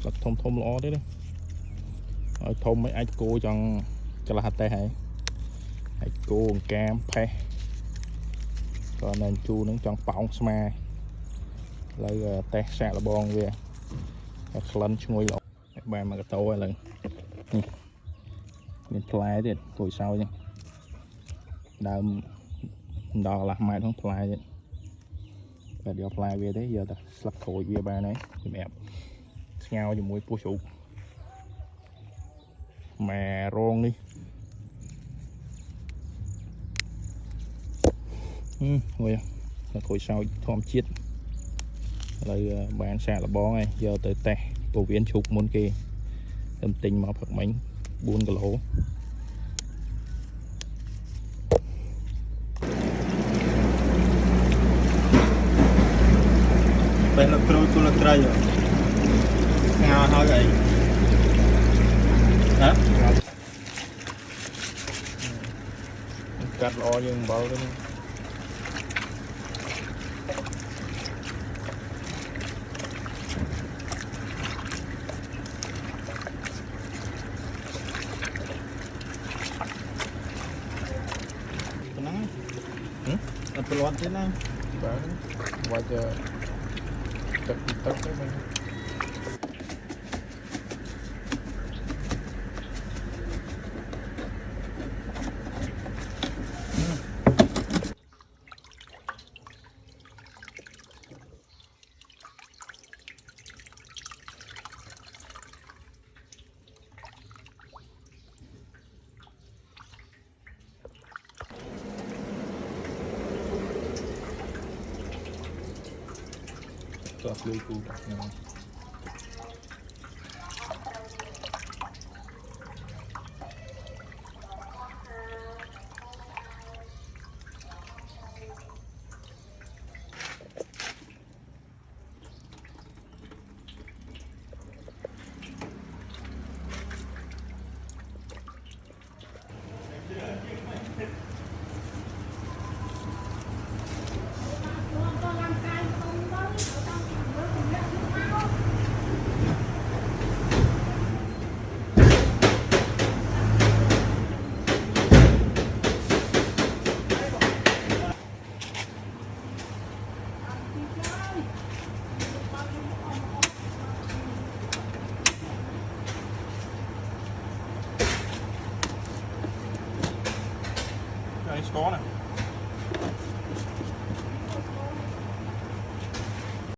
Sạch thông thông lõ đấy đó. Rồi thông mấy ai cô trong cho là hạt tê hay ai cô cam phe còn nên chu nó trong bóng sma lấy tê xạ là bon về lần ngồi lỗ bài mà cái tô là mình fly thì tuổi sau nha đào đò là mai không fly vậy và điều fly về đấy giờ ta sắp thổi về bài này thì mẹ ngao cho mũi pua sụp mà rôn đi ngồi là thổi sau thom chết lời bán xạ là bó này giờ tới tè tổ viên chụp môn kia tâm tình mà phật mình buôn cái lỗ bên là trôi của là trai rồi ngào thôi vậy đó cắt lo nhưng bao cái peluang thế này wajah tak tak kan asli ku Đây có này